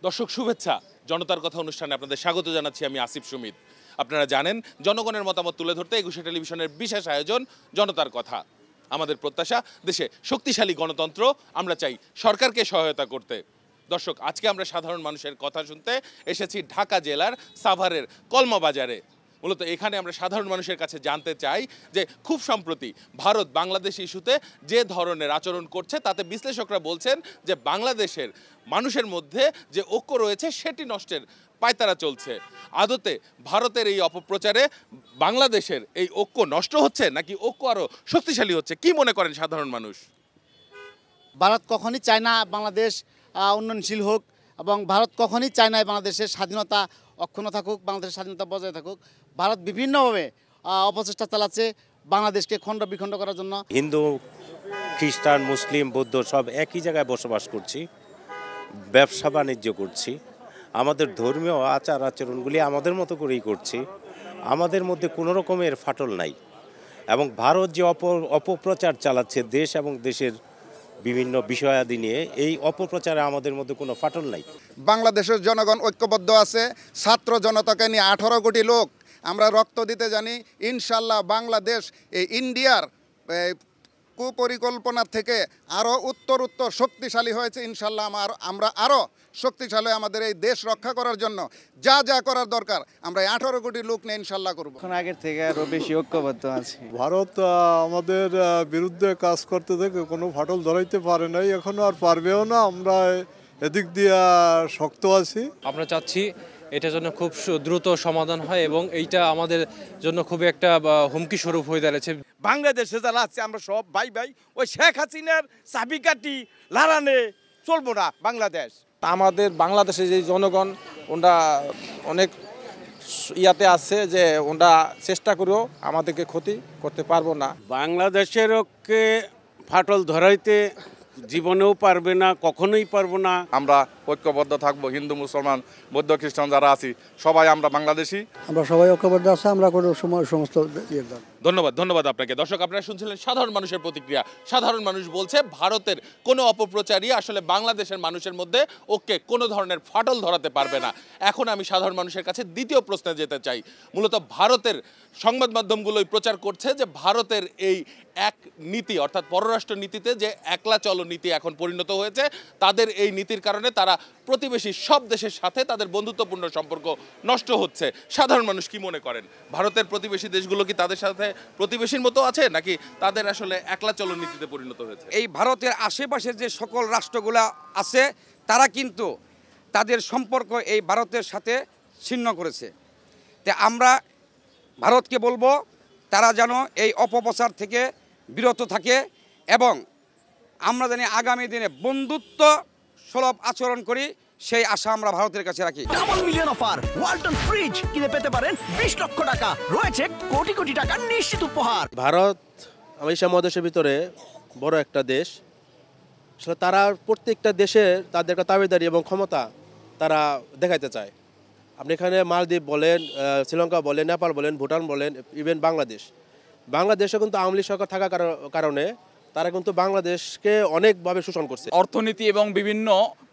দর্শক শুভেচ্ছা, জনতার কথা অনুষ্ঠানে আপনাদের স্বাগত জানাচ্ছি। আমি আসিফ সুমিত। আপনারা জানেন জনগণের মতামত তুলে ধরতে একুশে টেলিভিশনের বিশেষ আয়োজন জনতার কথা। আমাদের প্রত্যাশা দেশে শক্তিশালী গণতন্ত্র, আমরা চাই সরকারকে সহায়তা করতে। দর্শক, আজকে আমরা সাধারণ মানুষের কথা শুনতে এসেছি ঢাকা জেলার সাভারের কলমা বাজারে। মূলত এখানে আমরা সাধারণ মানুষের কাছে জানতে চাই যে খুব সম্প্রতি ভারত বাংলাদেশ ইস্যুতে যে ধরনের আচরণ করছে তাতে বিশ্লেষকরা বলছেন যে বাংলাদেশের মানুষের মধ্যে যে ঐক্য রয়েছে সেটি নষ্টের পায়তারা চলছে। আদতে ভারতের এই অপপ্রচারে বাংলাদেশের এই ঐক্য নষ্ট হচ্ছে নাকি ঐক্য আরও শক্তিশালী হচ্ছে, কি মনে করেন সাধারণ মানুষ? ভারত কখনই চায় না বাংলাদেশ উন্নয়নশীল হোক, এবং ভারত কখনই চায় না বাংলাদেশের স্বাধীনতা অক্ষুণ্ণ থাকুক, বাংলাদেশের স্বাধীনতা বজায় থাকুক। ভারত বিভিন্নভাবে অপচেষ্টা চালাচ্ছে বাংলাদেশকে খণ্ড বিখণ্ড করার জন্য। হিন্দু, খ্রিস্টান, মুসলিম, বৌদ্ধ সব একই জায়গায় বসবাস করছি, ব্যবসা বাণিজ্য করছি, আমাদের ধর্মীয় আচার আচরণগুলি আমাদের মতো করেই করছি। আমাদের মধ্যে কোনো রকমের ফাটল নাই। এবং ভারত যে অপপ্রচার চালাচ্ছে দেশ এবং দেশের বিভিন্ন বিষয়াদি নিয়ে, এই অপপ্রচারে আমাদের মধ্যে কোনো ফাটল নাই। বাংলাদেশের জনগণ ঐক্যবদ্ধ আছে। ছাত্র জনতাকে নিয়ে 18 কোটি লোক আমরা রক্ত দিতে জানি। ইনশাল্লাহ বাংলাদেশ এই ইন্ডিয়ার কুপরিকল্পনা থেকে আরও উত্তর শক্তিশালী হয়েছে। ইনশাল্লাহ আমরা আরও শক্তিশালী আমাদের এই দেশ রক্ষা করার জন্য যা যা করার দরকার আমরা 18 কোটি লোক নিয়ে ইনশাল্লাহ করব। এখন আগের থেকে আরও বেশি ঐক্যবদ্ধ আছে। ভারত আমাদের বিরুদ্ধে কাজ করতে থেকে কোনো ফাটল ধরাইতে পারে নাই, এখনো আর পারবেও না। আমরা এদিক দিয়ে শক্ত আছি। আমরা চাচ্ছি এটা যেন খুব দ্রুত সমাধান হয়, এবং এইটা আমাদের জন্য খুব একটা হুমকি স্বরূপ হয়ে দাঁড়িয়েছে। বাংলাদেশে যারা আছে আমরা সব ভাই ভাই, ওই শেখ হাসিনার চাবিকাঠি লারানে চলবো না বাংলাদেশ। আমাদের বাংলাদেশে যে জনগণ ওরা অনেক ইয়াতে আছে যে ওরা চেষ্টা করেও আমাদেরকে ক্ষতি করতে পারবো না। বাংলাদেশের ওকে ফাটল ধরাইতে জীবনেও পারবে না, কখনোই পারবো না। আমরা ঐক্যবদ্ধ থাকবো, হিন্দু, মুসলমান, বৌদ্ধ, খ্রিস্টান যারা আছি সবাই আমরা বাংলাদেশি, আমরা সবাই ঐক্যবদ্ধ আছে। আমরা কোনো সময় সমস্ত ধন্যবাদ আপনাকে। দর্শক, আপনারা শুনছিলেন সাধারণ মানুষের প্রতিক্রিয়া। সাধারণ মানুষ বলছে ভারতের কোনো অপপ্রচারই আসলে বাংলাদেশের মানুষের মধ্যে ওকে কোনো ধরনের ফাটল ধরাতে পারবে না। এখন আমি সাধারণ মানুষের কাছে দ্বিতীয় প্রশ্নে যেতে চাই। মূলত ভারতের সংবাদ মাধ্যমগুলোই প্রচার করছে যে ভারতের এই এক নীতি, অর্থাৎ পররাষ্ট্র নীতিতে যে একলা চলো নীতি এখন পরিণত হয়েছে, তাদের এই নীতির কারণে তারা প্রতিবেশী সব দেশের সাথে তাদের বন্ধুত্বপূর্ণ সম্পর্ক নষ্ট হচ্ছে। সাধারণ মানুষ কি মনে করেন? ভারতের প্রতিবেশী দেশগুলো কি তাদের সাথে প্রতিবেশীর মতো আছে, নাকি তাদের আসলে একলা চলো নীতিতে পরিণত হয়েছে? এই ভারতের আশেপাশের যে সকল রাষ্ট্রগুলো আছে তারা কিন্তু তাদের সম্পর্ক এই ভারতের সাথে ছিন্ন করেছে। তে আমরা ভারতকে বলবো তারা যেন এই অপপ্রচার থেকে বিরত থাকে, এবং আমরা জানি আগামী দিনে বন্ধুত্ব সুলভ আচরণ করি, সেই আশা আমরা ভারতের কাছে রাখি। Double million offer, Walton fridge কিনে পেতে পারেন 20 লক্ষ টাকা, রয়েছে কোটি কোটি টাকার নিশ্চিত উপহার। ভারত এশিয়া মহাদেশের ভিতরে বড় একটা দেশ। আসলে তারা প্রত্যেকটা দেশে তাদের একটা দাবিদারি এবং ক্ষমতা তারা দেখাইতে চায়। আপনি এখানে মালদ্বীপ বলেন, শ্রীলঙ্কা বলেন, নেপাল বলেন, ভুটান বলেন, ইভেন বাংলাদেশে কিন্তু আওয়ামী লীগ সরকার থাকার কারণে তারা কিন্তু বাংলাদেশকে অনেকভাবে শোষণ করছে। অর্থনীতি এবং বিভিন্ন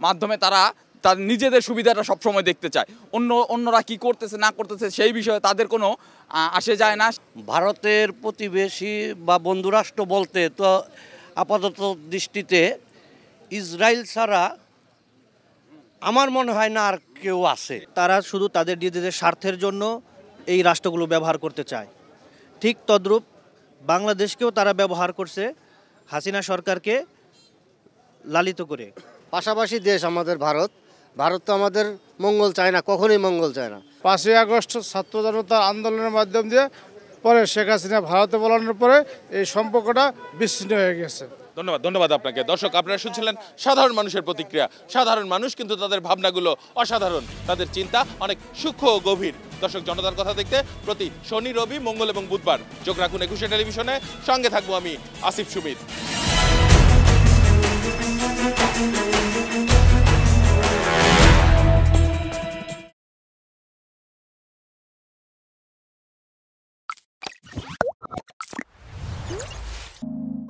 মাধ্যমে তারা তার নিজেদের সুবিধাটা সবসময় দেখতে চায়। অন্যরা কি করতেছে না করতেছে সেই বিষয়ে তাদের কোনো আসে যায় না। ভারতের প্রতিবেশী বা বন্ধুরাষ্ট্র বলতে তো আপাতত দৃষ্টিতে ইসরায়েল ছাড়া আমার মনে হয় না আর কেউ আছে। তারা শুধু তাদের নিজেদের স্বার্থের জন্য এই রাষ্ট্রগুলো ব্যবহার করতে চায়। ঠিক তদ্রূপ বাংলাদেশকেও তারা ব্যবহার করছে হাসিনা সরকারকে লালিত করে। পাশাপাশি দেশ আমাদের ভারত তো আমাদের মঙ্গল চায় না, কখনোই মঙ্গল চায় না। 5ই আগস্ট ছাত্র জনতার আন্দোলনের মাধ্যম দিয়ে পরে শেখ হাসিনা ভারতে বলানোর পরে এই সম্পর্কটা বিচ্ছিন্ন হয়ে গেছে। ধন্যবাদ আপনাকে। দর্শক, আপনারা শুনছিলেন সাধারণ মানুষের প্রতিক্রিয়া। সাধারণ মানুষ কিন্তু তাদের ভাবনাগুলো অসাধারণ, তাদের চিন্তা অনেক সূক্ষ্ম ও গভীর। দর্শক, জনতার কথা দেখতে প্রতি শনি, রবি, মঙ্গল এবং বুধবার চোখ রাখুন একুশে টেলিভিশনে। সঙ্গে থাকবো আমি আসিফ সুমিত।